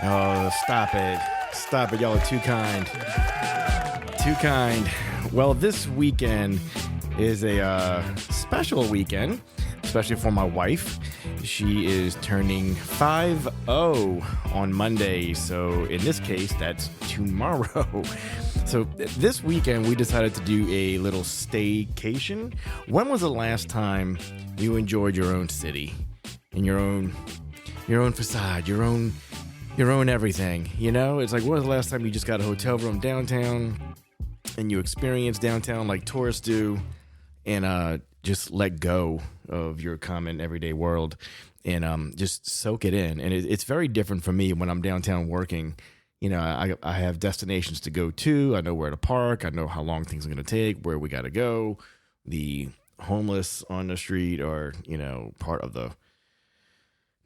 Oh, stop it. Stop it. Y'all are too kind. Too kind. Well, this weekend is a special weekend, especially for my wife. She is turning 50 on Monday. So in this case, that's tomorrow. So this weekend, we decided to do a little staycation. When was the last time you enjoyed your own city and your own facade, your own everything? You know, it's like, when was the last time you just got a hotel room downtown and you experienced downtown like tourists do, and just let go of your common everyday world and just soak it in? And it's very different for me when I'm downtown working. You know, I have destinations to go to. I know where to park. I know how long things are going to take, where we got to go. The homeless on the street are, you know,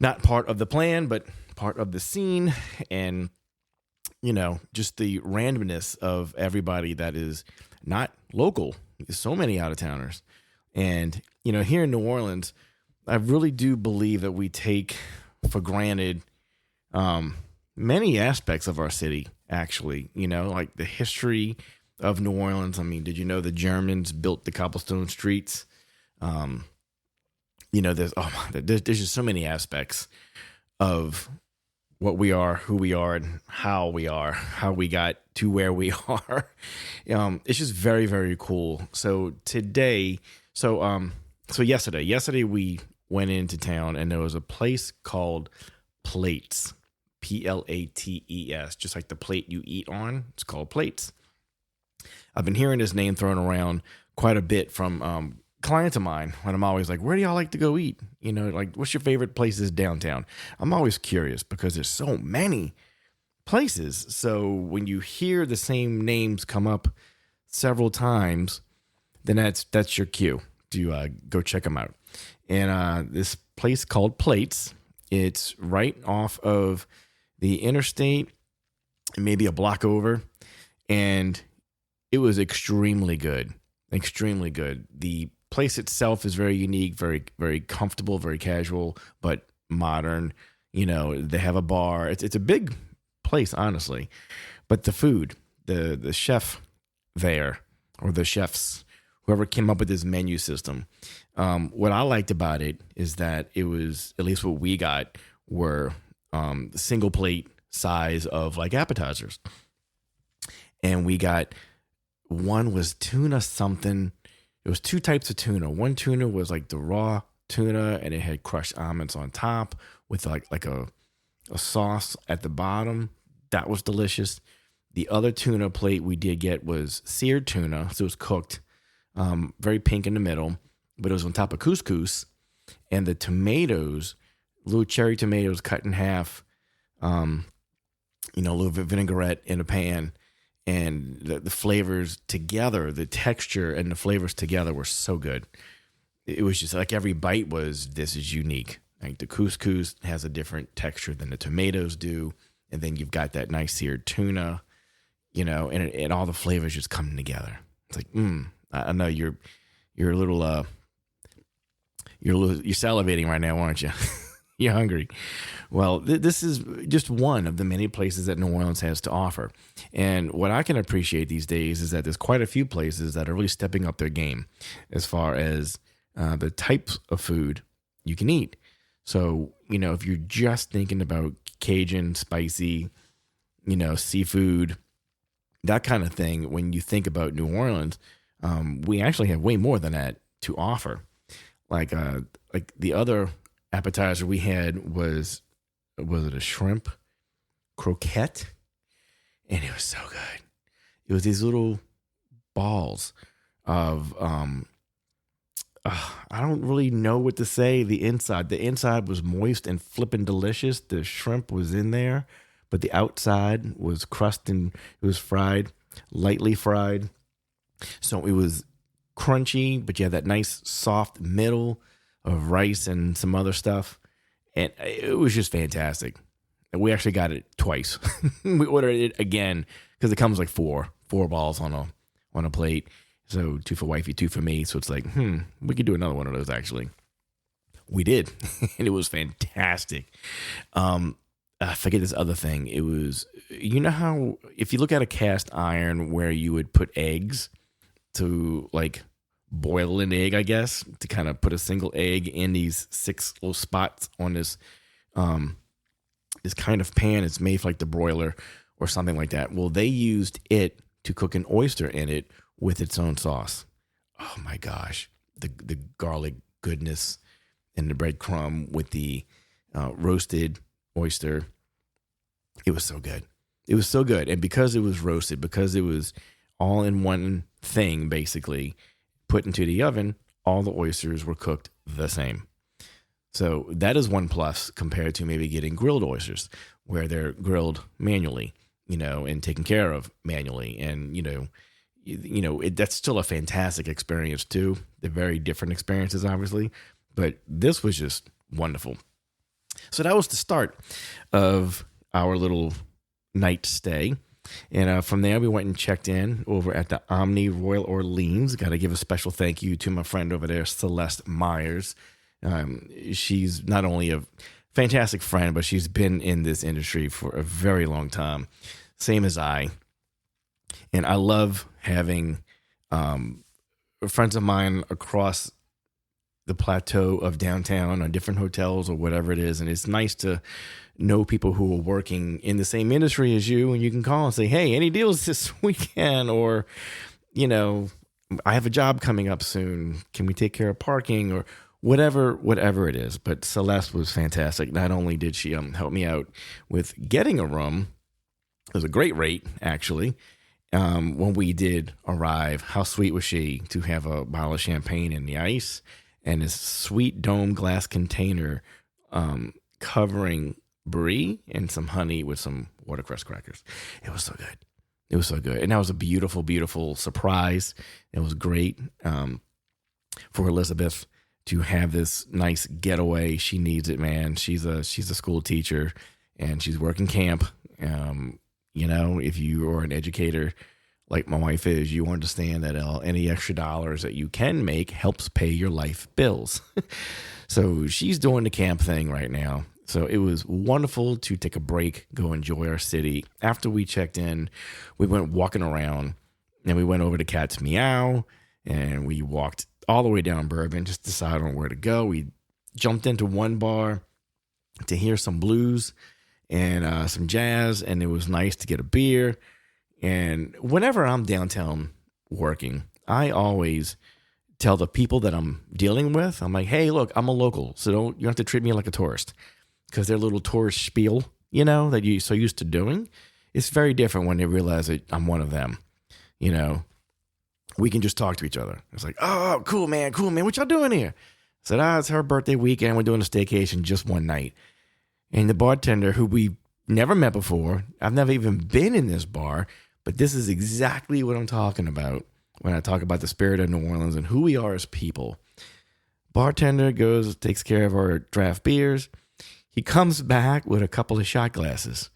not part of the plan, but part of the scene. And, you know, just the randomness of everybody that is not local. There's so many out-of-towners. And, you know, here in New Orleans, I really do believe that we take for granted many aspects of our city, actually. You know, like the history of New Orleans. I mean, did you know the Germans built the cobblestone streets? You know, there's just so many aspects of what we are, who we are, and how we got to where we are. It's just very, very cool. So yesterday we went into town and there was a place called Plates, Plates, just like the plate you eat on. It's called Plates. I've been hearing this name thrown around quite a bit from clients of mine, when I'm always like, where do y'all like to go eat? You know, like, what's your favorite places downtown? I'm always curious because there's so many places. So when you hear the same names come up several times, then that's your cue to go check them out. And this place called Plates, it's right off of the interstate, maybe a block over, and it was extremely good. Extremely good. The place itself is very unique, very, very comfortable, very casual, but modern. You know, they have a bar. It's a big place, honestly. But the food, the chef there, or the chefs, whoever came up with this menu system, what I liked about it is that it was, at least what we got, were single plate size of like appetizers. And we got, one was tuna something. It was two types of tuna. One tuna was like the raw tuna, and it had crushed almonds on top with like a sauce at the bottom. That was delicious. The other tuna plate we did get was seared tuna, so it was cooked, very pink in the middle, but it was on top of couscous, and the tomatoes, little cherry tomatoes cut in half, a little bit of vinaigrette in a pan. And the flavors together, the texture and the flavors together were so good. It was just like every bite was, this is unique. Like the couscous has a different texture than the tomatoes do. And then you've got that nice seared tuna, you know, and all the flavors just coming together. It's like, I know you're a little, you're salivating right now, aren't you? You're hungry. Well, this is just one of the many places that New Orleans has to offer. And what I can appreciate these days is that there's quite a few places that are really stepping up their game as far as the types of food you can eat. So, you know, if you're just thinking about Cajun, spicy, you know, seafood, that kind of thing, when you think about New Orleans, we actually have way more than that to offer. Like the other appetizer we had was it a shrimp croquette? And it was so good. It was these little balls of I don't really know what to say. The inside was moist and flippin' delicious. The shrimp was in there, but the outside was crusted and it was fried, lightly fried. So it was crunchy, but you had that nice soft middle of rice and some other stuff. And it was just fantastic. And we actually got it twice. We ordered it again because it comes like four balls on a plate. So 2 for wifey, 2 for me. So it's like, we could do another one of those actually. We did. And it was fantastic. I forget this other thing. It was, you know how if you look at a cast iron where you would put eggs to like boil an egg, I guess, to kind of put a single egg in these 6 little spots on um this kind of pan. It's made for like the broiler or something like that. Well, they used it to cook an oyster in it with its own sauce. Oh my gosh, the garlic goodness and the breadcrumb with the roasted oyster. It was so good. It was so good. And because it was roasted, because it was all in one thing, basically put into the oven, all the oysters were cooked the same. So that is one plus compared to maybe getting grilled oysters where they're grilled manually, and taken care of manually. And, that's still a fantastic experience too. They're very different experiences, obviously, but this was just wonderful. So that was the start of our little night stay. And from there, we went and checked in over at the Omni Royal Orleans. Got to give a special thank you to my friend over there, Celeste Myers. She's not only a fantastic friend, but she's been in this industry for a very long time, same as I. And I love having friends of mine across the plateau of downtown or different hotels or whatever it is. And it's nice to know people who are working in the same industry as you, and you can call and say, hey, any deals this weekend? Or, I have a job coming up soon. Can we take care of parking or whatever it is? But Celeste was fantastic. Not only did she help me out with getting a room, it was a great rate, actually. When we did arrive, how sweet was she to have a bottle of champagne in the ice and this sweet dome glass container covering brie and some honey with some watercress crackers. It was so good. It was so good. And that was a beautiful, beautiful surprise. It was great for Elizabeth to have this nice getaway. She needs it, man. She's a school teacher and she's working camp. If you are an educator like my wife is, you understand that any extra dollars that you can make helps pay your life bills. So she's doing the camp thing right now. So it was wonderful to take a break, go enjoy our city. After we checked in, we went walking around and we went over to Cat's Meow and we walked all the way down Bourbon, just decided on where to go. We jumped into one bar to hear some blues and some jazz, and it was nice to get a beer. And whenever I'm downtown working, I always tell the people that I'm dealing with, I'm like, hey, look, I'm a local, so you don't have to treat me like a tourist. Because their little tourist spiel, that you're so used to doing, it's very different when they realize that I'm one of them. We can just talk to each other. It's like, oh, cool, man. What y'all doing here? I said, it's her birthday weekend. We're doing a staycation just one night. And the bartender, who we never met before, I've never even been in this bar, but this is exactly what I'm talking about when I talk about the spirit of New Orleans and who we are as people. Bartender goes, takes care of our draft beers. He comes back with a couple of shot glasses,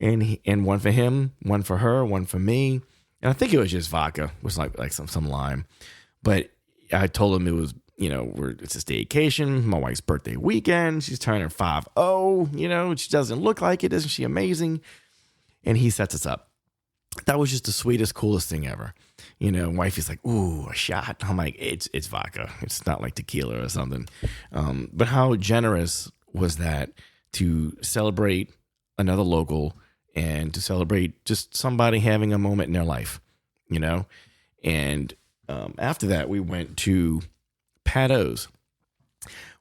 and one for him, one for her, one for me. And I think it was just vodka. It was like some lime. But I told him it was, it's a staycation, my wife's birthday weekend. She's turning 50, she doesn't look like it. Isn't she amazing? And he sets us up. That was just the sweetest, coolest thing ever. Wifey's like, ooh, a shot. I'm like, it's vodka. It's not like tequila or something. But how generous was that to celebrate another local and to celebrate just somebody having a moment in their life, And after that, we went to Pat O's.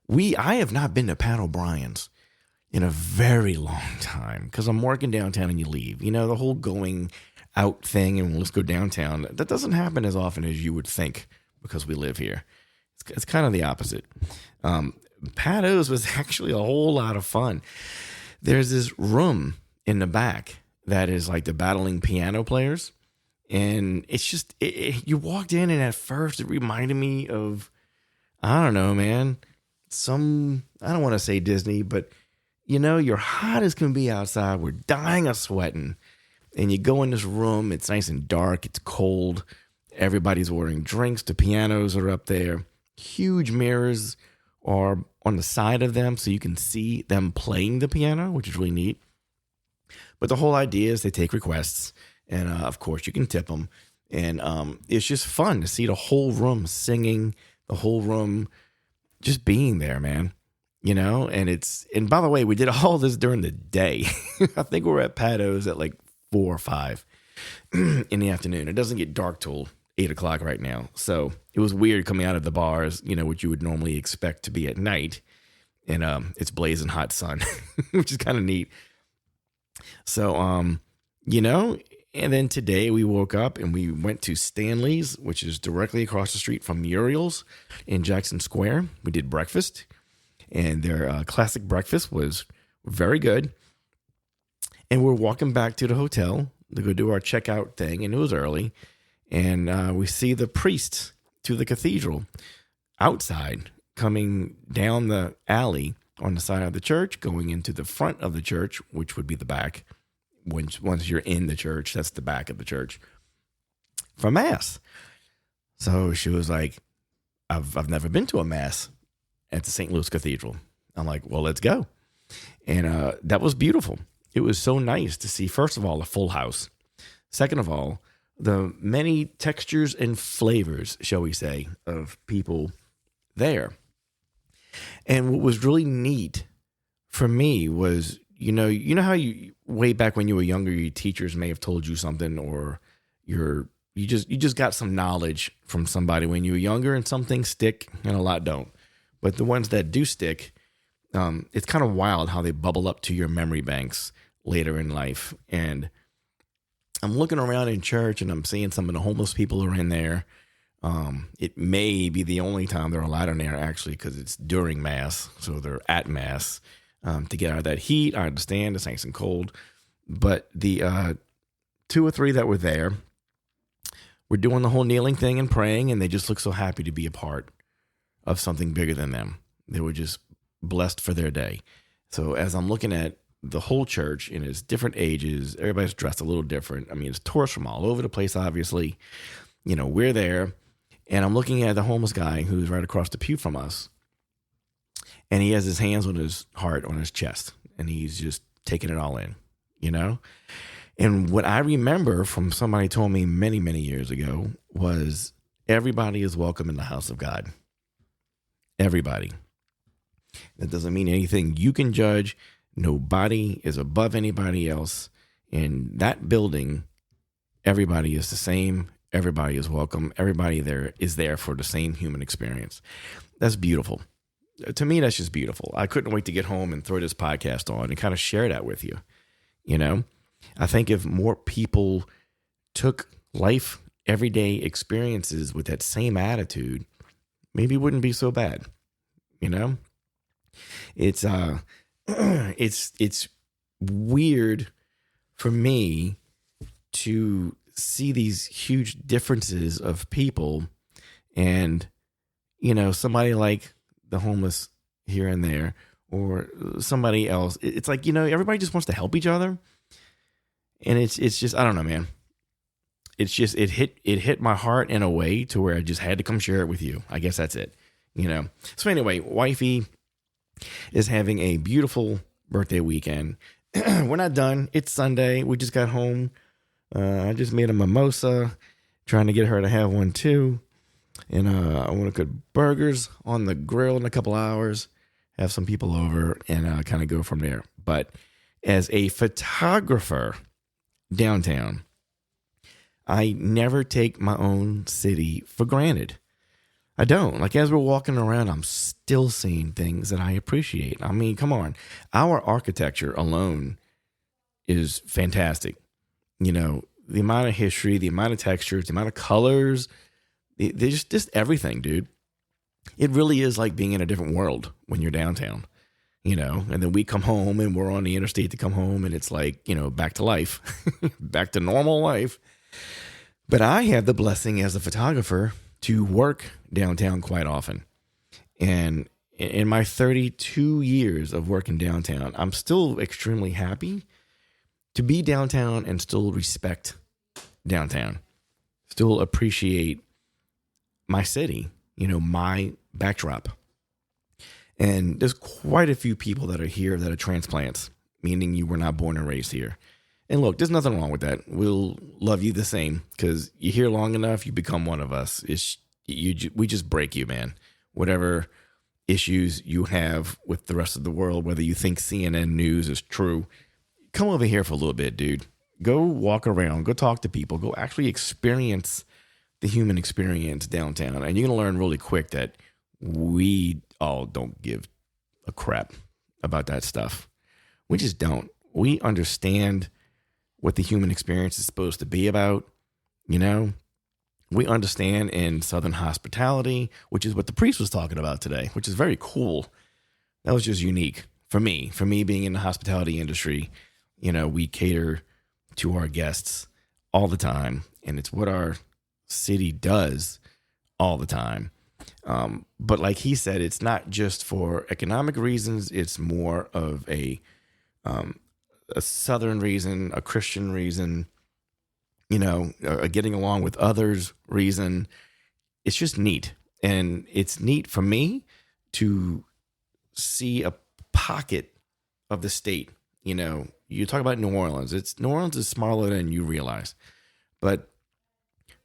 I have not been to Pat O'Brien's in a very long time because I'm working downtown and you leave. The whole going out thing and let's go downtown, that doesn't happen as often as you would think because we live here. It's kind of the opposite. Pat O's was actually a whole lot of fun. There's this room in the back that is like the battling piano players. And it's just, you walked in and at first it reminded me of, I don't know, man, I don't want to say Disney, but you're hot as can be outside. We're dying of sweating. And you go in this room, it's nice and dark, it's cold. Everybody's ordering drinks. The pianos are up there. Huge mirrors are on the side of them so you can see them playing the piano, which is really neat. But the whole idea is they take requests, and of course you can tip them. And it's just fun to see the whole room singing, the whole room just being there, man. And by the way, we did all this during the day. I think we were at Pado's at like 4 or 5 in the afternoon. It doesn't get dark till 8 o'clock right now. So it was weird coming out of the bars, which you would normally expect to be at night. And it's blazing hot sun, which is kind of neat. So, and then today we woke up and we went to Stanley's, which is directly across the street from Muriel's in Jackson Square. We did breakfast, and their classic breakfast was very good. And we're walking back to the hotel to go do our checkout thing, and it was early. And we see the priest to the cathedral outside coming down the alley on the side of the church, going into the front of the church, which would be the back. Once you're in the church, that's the back of the church for mass. So she was like, I've never been to a mass at the St. Louis Cathedral. I'm like, well, let's go. And that was beautiful. It was so nice to see, first of all, a full house. Second of all, the many textures and flavors, shall we say, of people there. And what was really neat for me was, you know how you way back when you were younger, your teachers may have told you something, or you just got some knowledge from somebody when you were younger, and some things stick and a lot don't. But the ones that do stick, it's kind of wild how they bubble up to your memory banks later in life. And I'm looking around in church and I'm seeing some of the homeless people are in there. It may be the only time they're allowed in there, actually, because it's during Mass. So they're at Mass to get out of that heat. I understand it's nice and cold. But the 2 or 3 that were there were doing the whole kneeling thing and praying, and they just looked so happy to be a part of something bigger than them. They were just blessed for their day. So as I'm looking at the whole church in its different ages, everybody's dressed a little different. I mean, it's tourists from all over the place, obviously. We're there. And I'm looking at the homeless guy who's right across the pew from us. And he has his hands on his heart, on his chest. And he's just taking it all in, And what I remember from somebody told me many, many years ago was everybody is welcome in the house of God. Everybody. That doesn't mean anything you can judge. Nobody is above anybody else. In that building, everybody is the same. Everybody is welcome. Everybody there is there for the same human experience. That's beautiful. To me, that's just beautiful. I couldn't wait to get home and throw this podcast on and kind of share that with you. I think if more people took life, everyday experiences with that same attitude, maybe it wouldn't be so bad. It's it's weird for me to see these huge differences of people, and somebody like the homeless here and there, or somebody else. It's like, everybody just wants to help each other, and it's just, I don't know, man. It's just, it hit my heart in a way to where I just had to come share it with you. I guess that's it. So anyway, wifey is having a beautiful birthday weekend. We're not done. It's Sunday. We just got home. I just made a mimosa, trying to get her to have one too. And I want to cook burgers on the grill in a couple hours, have some people over, and kind of go from there. But as a photographer downtown, I never take my own city for granted. I don't. Like, as we're walking around, I'm still seeing things that I appreciate. I mean, come on. Our architecture alone is fantastic. The amount of history, the amount of textures, the amount of colors, they just everything, dude. It really is like being in a different world when you're downtown, and then we come home and we're on the interstate to come home, and it's like, back to life, back to normal life. But I have the blessing as a photographer to work downtown quite often. And in my 32 years of working downtown, I'm still extremely happy to be downtown and still respect downtown, still appreciate my city, my backdrop. And there's quite a few people that are here that are transplants, meaning you were not born and raised here. And look, there's nothing wrong with that. We'll love you the same because you're here long enough, you become one of us. We just break you, man. Whatever issues you have with the rest of the world, whether you think CNN news is true, come over here for a little bit, dude. Go walk around, go talk to people, go actually experience the human experience downtown. And you're going to learn really quick that we all don't give a crap about that stuff. We just don't. We understand what the human experience is supposed to be about. You know, we understand in Southern hospitality, which is what the priest was talking about today, which is very cool. That was just unique for me being in the hospitality industry. You know, we cater to our guests all the time, and it's what our city does all the time. But like he said, it's not just for economic reasons. It's more of a Southern reason, a Christian reason, you know, a getting along with others reason. It's just neat. And it's neat for me to see a pocket of the state. You know, you talk about New Orleans. New Orleans is smaller than you realize. But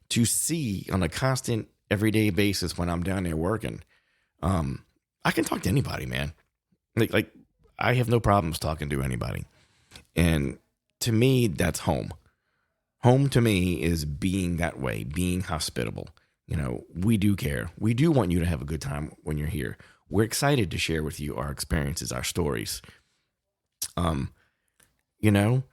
to see on a constant everyday basis when I'm down there working, I can talk to anybody, man. Like I have no problems talking to anybody. And to me, that's home. Home to me is being that way, being hospitable. You know, we do care. We do want you to have a good time when you're here. We're excited to share with you our experiences, our stories. You know,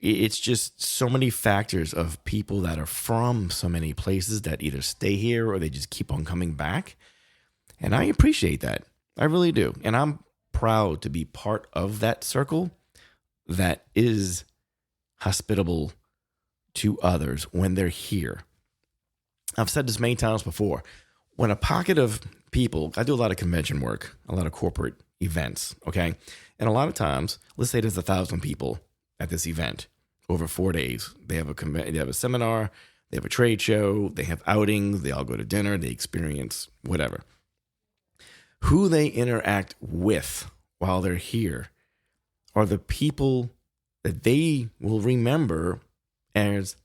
it's just so many factors of people that are from so many places that either stay here or they just keep on coming back. And I appreciate that. I really do. And I'm proud to be part of that circle that is hospitable to others when they're here. I've said this many times before. When a pocket of people, I do a lot of convention work, a lot of corporate events, okay? And a lot of times, let's say there's 1,000 people at this event over 4 days. They have a seminar, they have a trade show, they have outings, they all go to dinner, they experience whatever. Who they interact with while they're here are the people that they will remember as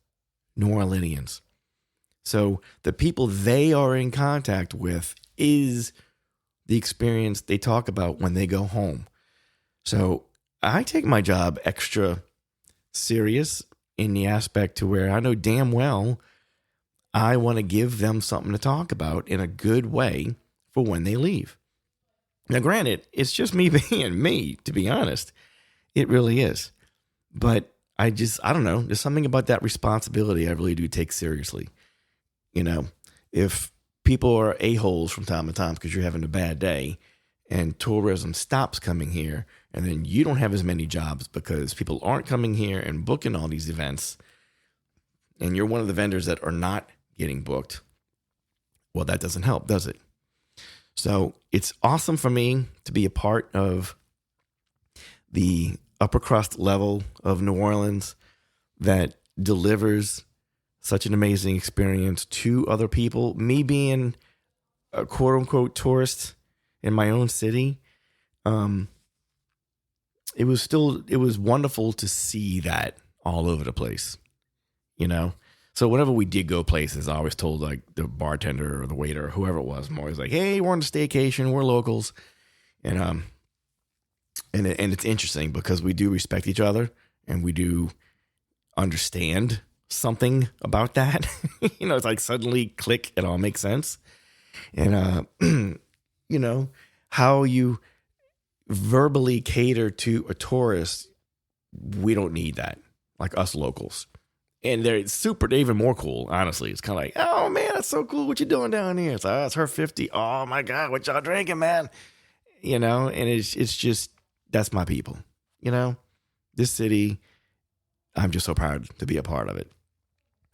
New Orleanians. So the people they are in contact with is the experience they talk about when they go home. So I take my job extra serious in the aspect to where I know damn well I want to give them something to talk about in a good way for when they leave. Now, granted, it's just me being me, to be honest. It really is. But I don't know. There's something about that responsibility I really do take seriously. You know, if people are a-holes from time to time because you're having a bad day and tourism stops coming here, and then you don't have as many jobs because people aren't coming here and booking all these events, and you're one of the vendors that are not getting booked, well, that doesn't help, does it? So it's awesome for me to be a part of the upper crust level of New Orleans that delivers such an amazing experience to other people. Me being a quote unquote tourist in my own city, it was wonderful to see that all over the place, you know? So whenever we did go places, I always told like the bartender or the waiter or whoever it was, I'm always like, hey, we're on a staycation, we're locals. And it's interesting because we do respect each other and we do understand something about that. You know, it's like suddenly click, it all makes sense. And, you know, how you verbally cater to a tourist, we don't need that, like us locals. And they're even more cool, honestly. It's kind of like, oh, man, that's so cool. What you doing down here? It's like, oh, it's her 50. Oh, my God, what y'all drinking, man? You know, and it's just, that's my people. You know, this city, I'm just so proud to be a part of it.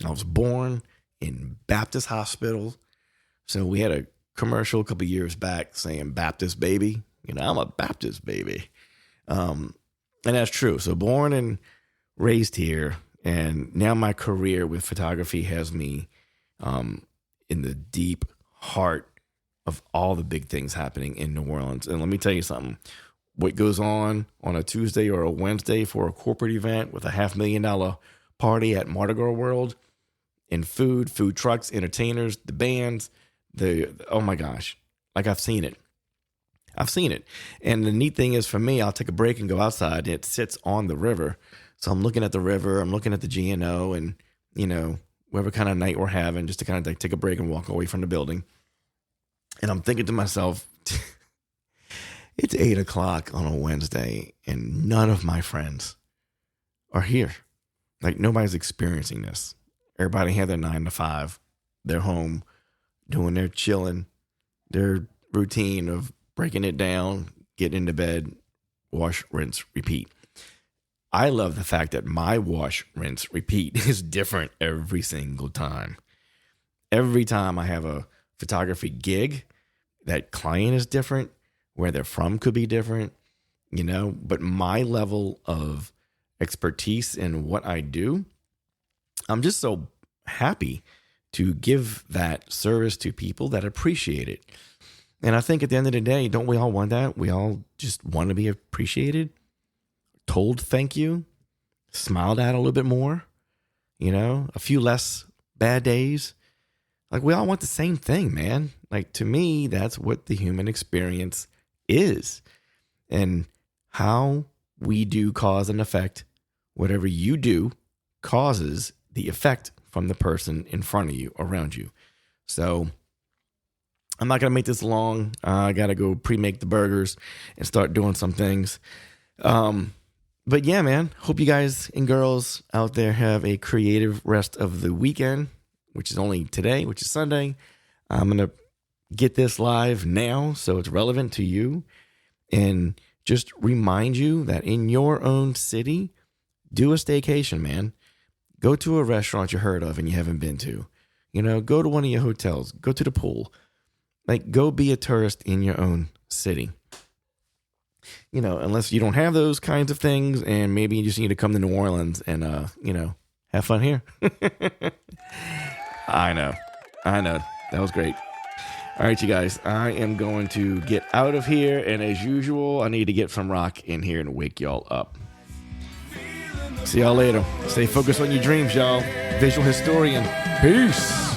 I was born in Baptist Hospital. So we had a commercial a couple years back saying Baptist baby. You know, I'm a Baptist baby. And that's true. So born and raised here. And now my career with photography has me in the deep heart of all the big things happening in New Orleans. And let me tell you something. What goes on a Tuesday or a Wednesday for a corporate event with a $500,000 party at Mardi Gras World, and food trucks, entertainers, the bands, oh my gosh, like I've seen it. And the neat thing is for me, I'll take a break and go outside. It sits on the river. So I'm looking at the river, I'm looking at the GNO and, whatever kind of night we're having, just to kind of like take a break and walk away from the building. And I'm thinking to myself, it's 8:00 on a Wednesday and none of my friends are here. Like nobody's experiencing this. Everybody had their 9 to 5. They're home doing their chilling, their routine of breaking it down, getting into bed, wash, rinse, repeat. I love the fact that my wash, rinse, repeat is different every single time. Every time I have a photography gig, that client is different. Where they're from could be different, but my level of expertise in what I do, I'm just so happy to give that service to people that appreciate it. And I think at the end of the day, don't we all want that? We all just want to be appreciated, told thank you, smiled at a little bit more, a few less bad days. Like we all want the same thing, man. Like to me, that's what the human experience is. And how we do cause and effect. Whatever you do causes the effect from the person in front of you, around you. So I'm not going to make this long. I got to go pre-make the burgers and start doing some things. But yeah, man, hope you guys and girls out there have a creative rest of the weekend, which is only today, which is Sunday. I'm going to get this live now so it's relevant to you, and just remind you that in your own city, do a staycation, man. Go to a restaurant you heard of and you haven't been to. Go to one of your hotels. Go to the pool. Like, go be a tourist in your own city. Unless you don't have those kinds of things, and maybe you just need to come to New Orleans and, have fun here. I know. That was great. All right, you guys, I am going to get out of here. And as usual, I need to get some rock in here and wake y'all up. See y'all later. Stay focused on your dreams, y'all. Visual historian. Peace.